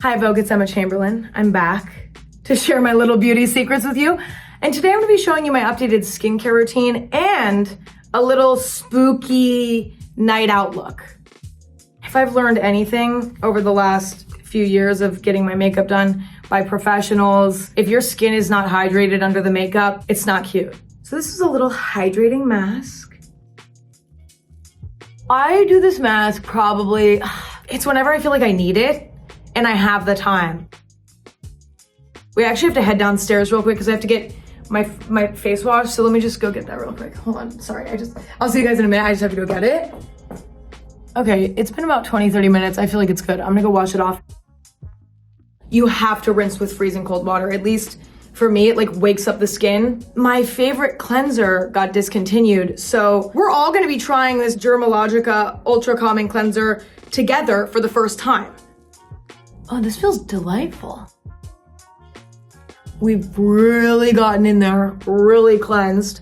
Hi Vogue, it's Emma Chamberlain. I'm back to share my little beauty secrets with you. And today I'm gonna be showing you my updated skincare routine and a little spooky night out look. If I've learned anything over the last few years of getting my makeup done by professionals, if your skin is not hydrated under the makeup, it's not cute. So this is a little hydrating mask. I do this mask probably, it's whenever I feel like I need it and I have the time. We actually have to head downstairs real quick because I have to get my face wash. So let me just go get that real quick. Hold on, sorry. I'll see you guys in a minute. I just have to go get it. Okay, it's been about 20-30 minutes. I feel like it's good. I'm gonna go wash it off. You have to rinse with freezing cold water. At least for me, it like wakes up the skin. My favorite cleanser got discontinued. So we're all gonna be trying this Dermalogica Ultra Calming Cleanser together for the first time. Oh, this feels delightful. We've really gotten in there, really cleansed.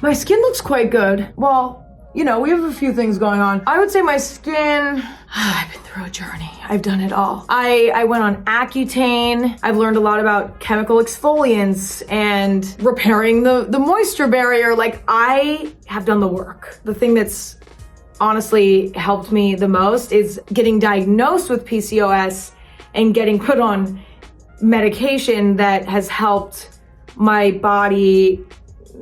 My skin looks quite good. Well, you know, we have a few things going on. I would say my skin, I've been through a journey. I've done it all. I went on Accutane. I've learned a lot about chemical exfoliants and repairing the moisture barrier. Like, I have done the work. The thing that's honestly helped me the most is getting diagnosed with PCOS and getting put on medication that has helped my body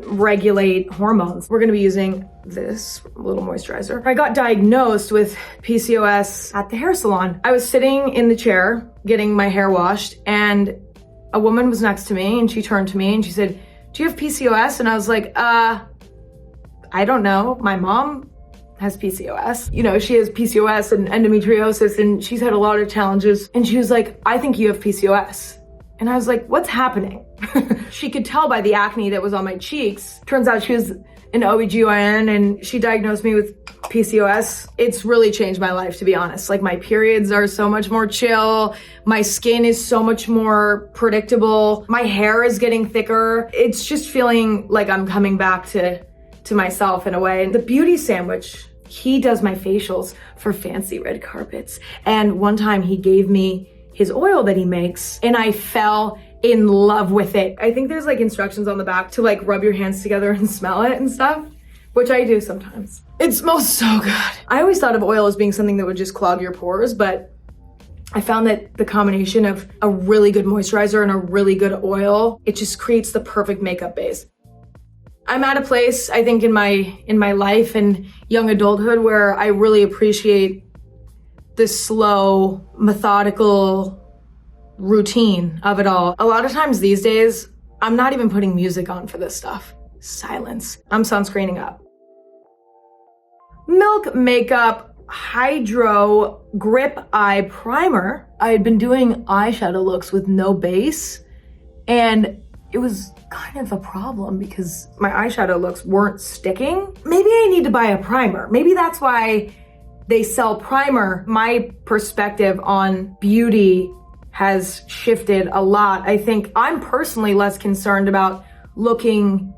regulate hormones. We're gonna be using this little moisturizer. I got diagnosed with PCOS at the hair salon. I was sitting in the chair getting my hair washed and a woman was next to me and she turned to me and she said, "Do you have PCOS?" And I was like, I don't know. My mom has PCOS. You know, she has PCOS and endometriosis and she's had a lot of challenges. And she was like, "I think you have PCOS." And I was like, "What's happening?" She could tell by the acne that was on my cheeks. Turns out she was an OBGYN and she diagnosed me with PCOS. It's really changed my life, to be honest. Like, my periods are so much more chill. My skin is so much more predictable. My hair is getting thicker. It's just feeling like I'm coming back to myself in a way. And the beauty sandwich, he does my facials for fancy red carpets. And one time he gave me his oil that he makes and I fell in love with it. I think there's like instructions on the back to like rub your hands together and smell it and stuff, which I do sometimes. It smells so good. I always thought of oil as being something that would just clog your pores, but I found that the combination of a really good moisturizer and a really good oil, it just creates the perfect makeup base. I'm at a place, I think, in my life and young adulthood where I really appreciate this slow, methodical routine of it all. A lot of times these days, I'm not even putting music on for this stuff. Silence. I'm sunscreening up. Milk Makeup Hydro Grip Eye Primer. I had been doing eyeshadow looks with no base, and it was kind of a problem because my eyeshadow looks weren't sticking. Maybe I need to buy a primer. Maybe that's why they sell primer. My perspective on beauty has shifted a lot. I think I'm personally less concerned about looking,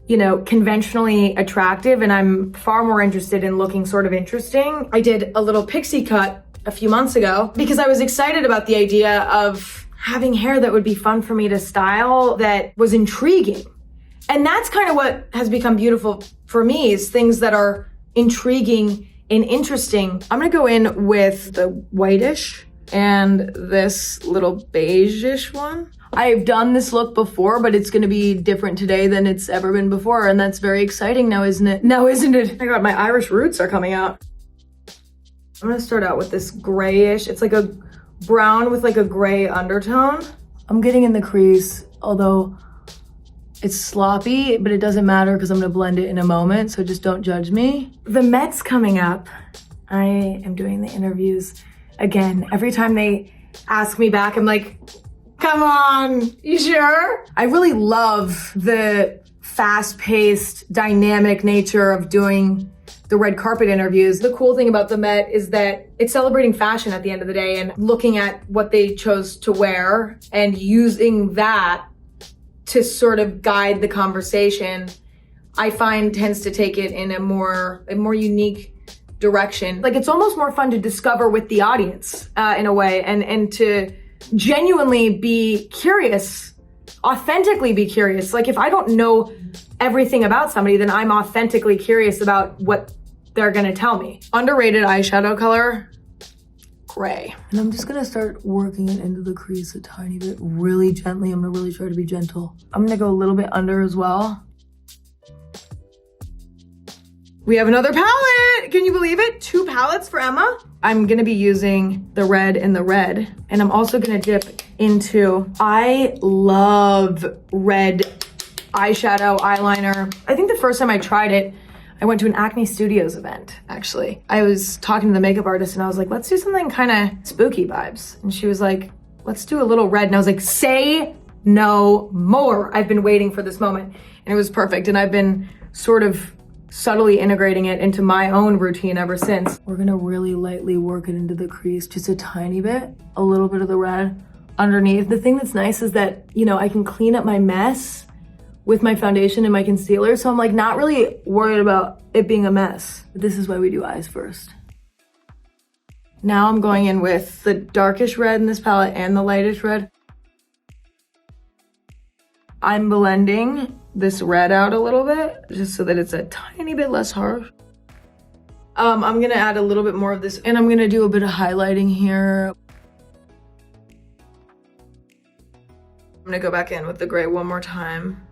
you know, conventionally attractive, and I'm far more interested in looking sort of interesting. I did a little pixie cut a few months ago because I was excited about the idea of having hair that would be fun for me to style, that was intriguing. And that's kind of what has become beautiful for me, is things that are intriguing and interesting. I'm gonna go in with the whitish and this little beige-ish one. I've done this look before, but it's gonna be different today than it's ever been before, and that's very exciting now, isn't it? Now, isn't it? Oh my God, my Irish roots are coming out. I'm gonna start out with this grayish, it's like a brown with like a gray undertone. I'm getting in the crease, although it's sloppy, but it doesn't matter because I'm gonna blend it in a moment, so just don't judge me. The Met's coming up. I am doing the interviews again. Every time they ask me back, I'm like, come on, you sure? I really love the fast-paced, dynamic nature of doing the red carpet interviews. The cool thing about the Met is that it's celebrating fashion at the end of the day and looking at what they chose to wear and using that to sort of guide the conversation, I find tends to take it in a more unique direction. Like, it's almost more fun to discover with the audience, in a way, and to genuinely be curious, authentically be curious. Like, if I don't know everything about somebody, then I'm authentically curious about what they're gonna tell me. Underrated eyeshadow color, gray. And I'm just gonna start working it into the crease a tiny bit, really gently. I'm gonna really try to be gentle. I'm gonna go a little bit under as well. We have another palette. Can you believe it? 2 palettes for Emma. I'm gonna be using the red and the red. And I'm also gonna dip into, I love red eyeshadow, eyeliner. I think the first time I tried it, I went to an Acne Studios event, actually. I was talking to the makeup artist and I was like, let's do something kind of spooky vibes. And she was like, let's do a little red. And I was like, say no more. I've been waiting for this moment. And it was perfect. And I've been sort of subtly integrating it into my own routine ever since. We're gonna really lightly work it into the crease, just a tiny bit, a little bit of the red underneath. The thing that's nice is that, you know, I can clean up my mess with my foundation and my concealer, so I'm like not really worried about it being a mess. But this is why we do eyes first. Now I'm going in with the darkest red in this palette and the lightest red. I'm blending this red out a little bit, just so that it's a tiny bit less harsh. I'm gonna add a little bit more of this, and I'm gonna do a bit of highlighting here. I'm gonna go back in with the gray one more time.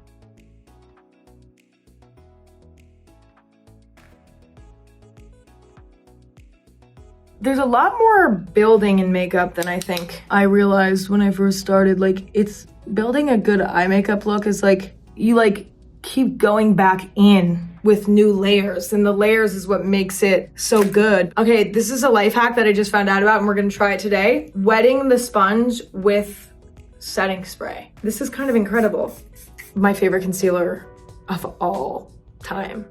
There's a lot more building in makeup than I think I realized when I first started. Like, it's building a good eye makeup look is like, you like keep going back in with new layers, and the layers is what makes it so good. Okay, this is a life hack that I just found out about and we're gonna try it today. Wetting the sponge with setting spray. This is kind of incredible. My favorite concealer of all time.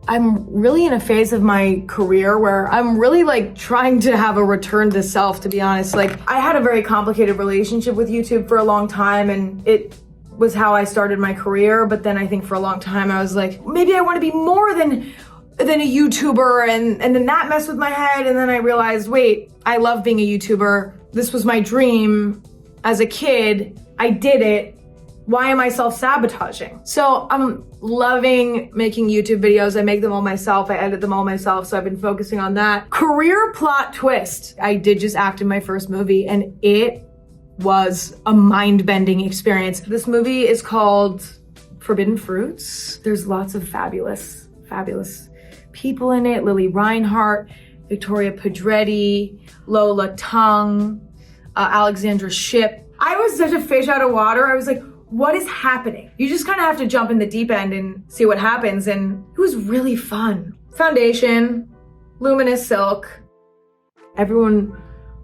I'm really in a phase of my career where I'm really like trying to have a return to self, to be honest. Like, I had a very complicated relationship with YouTube for a long time, and it was how I started my career. But then I think for a long time I was like, maybe I want to be more than a YouTuber, and then that messed with my head. And then I realized, wait, I love being a YouTuber. This was my dream as a kid. I did it. Why am I self-sabotaging? So I'm loving making YouTube videos. I make them all myself. I edit them all myself. So I've been focusing on that. Career plot twist. I did just act in my first movie, and it was a mind-bending experience. This movie is called Forbidden Fruits. There's lots of fabulous people in it. Lily Reinhart, Victoria Pedretti, Lola Tung, Alexandra Shipp. I was such a fish out of water. I was like, what is happening? You just kind of have to jump in the deep end and see what happens. And it was really fun. Foundation, luminous silk. Everyone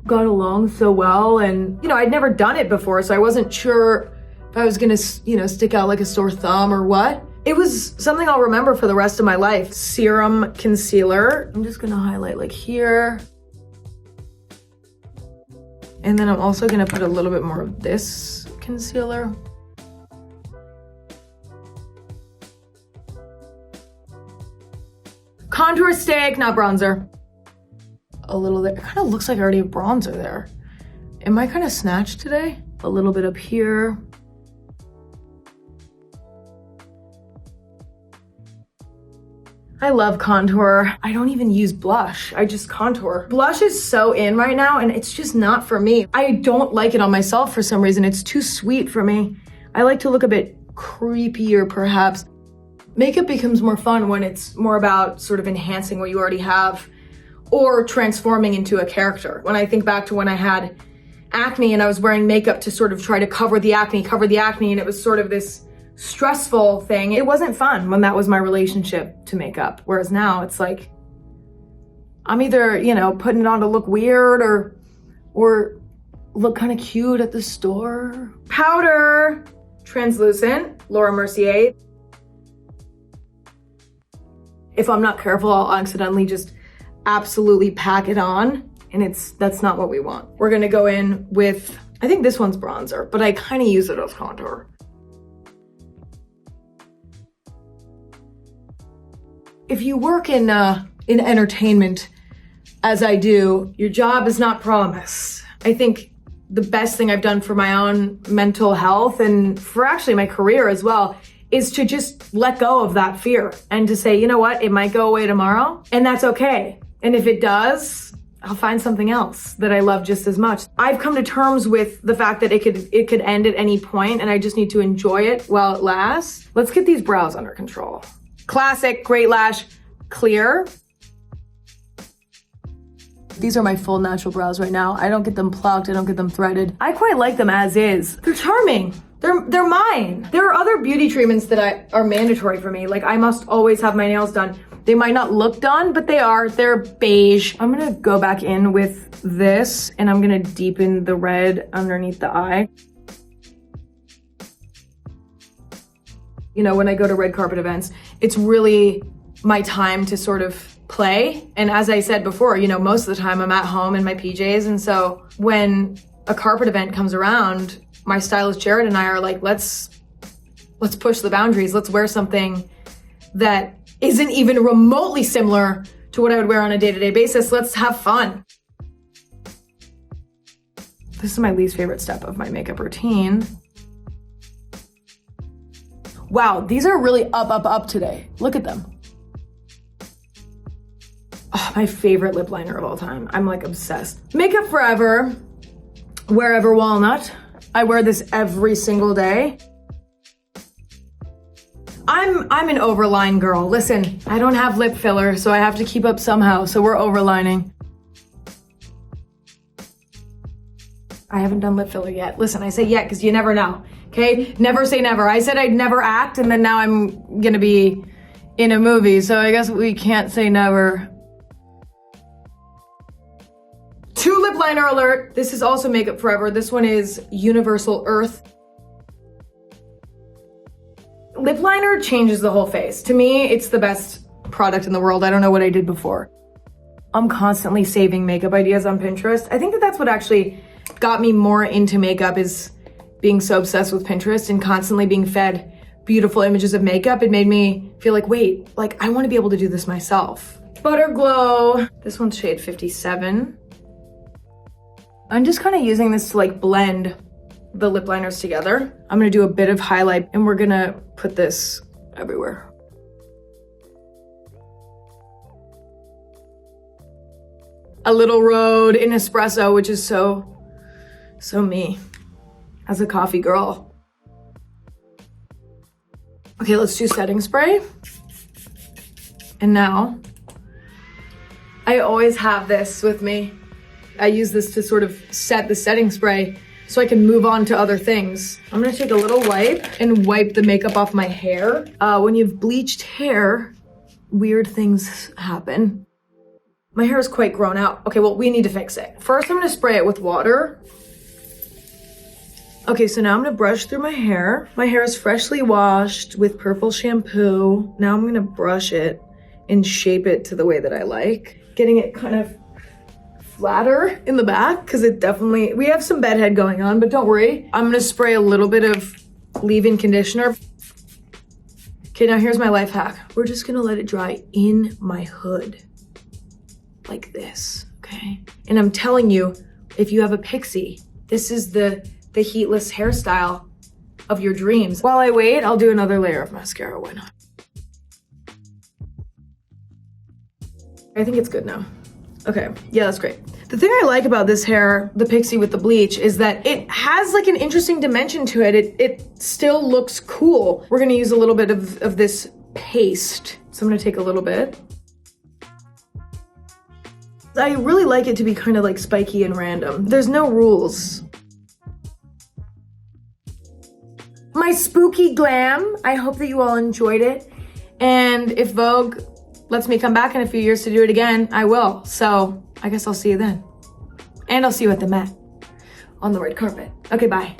got along so well. And, you know, I'd never done it before, so I wasn't sure if I was gonna, you know, stick out like a sore thumb or what. It was something I'll remember for the rest of my life. Serum concealer. I'm just gonna highlight like here. And then I'm also gonna put a little bit more of this concealer. Contour stick, not bronzer. A little there. It kind of looks like I already have bronzer there. Am I kind of snatched today? A little bit up here. I love contour. I don't even use blush. I just contour. Blush is so in right now, and it's just not for me. I don't like it on myself for some reason. It's too sweet for me. I like to look a bit creepier, perhaps. Makeup becomes more fun when it's more about sort of enhancing what you already have or transforming into a character. When I think back to when I had acne and I was wearing makeup to sort of try to cover the acne, and it was sort of this stressful thing. It wasn't fun when that was my relationship to makeup. Whereas now it's like, I'm either, you know, putting it on to look weird or look kind of cute at the store. Powder, translucent, Laura Mercier. If I'm not careful, I'll accidentally just absolutely pack it on, and that's not what we want. We're gonna go in with, I think this one's bronzer, but I kind of use it as contour. if you work in entertainment, as I do, your job is not promised. I think the best thing I've done for my own mental health and for actually my career as well is to just let go of that fear and to say, you know what, it might go away tomorrow and that's okay. And if it does, I'll find something else that I love just as much. I've come to terms with the fact that it could end at any point and I just need to enjoy it while it lasts. Let's get these brows under control. Classic, Great Lash, clear. These are my full natural brows right now. I don't get them plucked, I don't get them threaded. I quite like them as is. They're charming. They're mine. There are other beauty treatments that are mandatory for me. Like I must always have my nails done. They might not look done, but they're beige. I'm gonna go back in with this and I'm gonna deepen the red underneath the eye. You know, when I go to red carpet events, it's really my time to sort of play. And as I said before, you know, most of the time I'm at home in my PJs. And so when a carpet event comes around, my stylist Jared and I are like, let's push the boundaries. Let's wear something that isn't even remotely similar to what I would wear on a day-to-day basis. Let's have fun. This is my least favorite step of my makeup routine. Wow, these are really up today. Look at them. Oh, my favorite lip liner of all time. I'm like obsessed. Makeup Forever, Wherever Walnut. I wear this every single day. I'm an overline girl. Listen, I don't have lip filler, so I have to keep up somehow, so we're overlining. I haven't done lip filler yet. Listen, I say yet because you never know, okay? Never say never. I said I'd never act, and then now I'm gonna be in a movie, so I guess we can't say never. 2 lip liner alert. This is also Makeup Forever. This one is Universal Earth. Lip liner changes the whole face. To me, it's the best product in the world. I don't know what I did before. I'm constantly saving makeup ideas on Pinterest. I think that that's what actually got me more into makeup, is being so obsessed with Pinterest and constantly being fed beautiful images of makeup. It made me feel like, wait, like I want to be able to do this myself. Butter Glow. This one's shade 57. I'm just kind of using this to like blend the lip liners together. I'm gonna do a bit of highlight and we're gonna put this everywhere. A Little Road in Espresso, which is so me as a coffee girl. Okay, let's do setting spray. And now, I always have this with me. I use this to sort of set the setting spray so I can move on to other things. I'm gonna take a little wipe and wipe the makeup off my hair. When you've bleached hair, weird things happen. My hair is quite grown out. Okay, well, we need to fix it. First, I'm gonna spray it with water. Okay, so now I'm gonna brush through my hair. My hair is freshly washed with purple shampoo. Now I'm gonna brush it and shape it to the way that I like. Getting it kind of flatter in the back, because it definitely, we have some bedhead going on, but don't worry. I'm gonna spray a little bit of leave-in conditioner. Okay, now here's my life hack. We're just gonna let it dry in my hood. Like this, okay? And I'm telling you, if you have a pixie, this is the heatless hairstyle of your dreams. While I wait, I'll do another layer of mascara, why not? I think it's good now. Okay, yeah, that's great. The thing I like about this hair, the pixie with the bleach, is that it has like an interesting dimension to it. It still looks cool. We're gonna use a little bit of this paste. So I'm gonna take a little bit. I really like it to be kind of like spiky and random. There's no rules. My spooky glam, I hope that you all enjoyed it. And if Vogue lets me come back in a few years to do it again, I will. So I guess I'll see you then. And I'll see you at the Met on the red carpet. Okay, bye.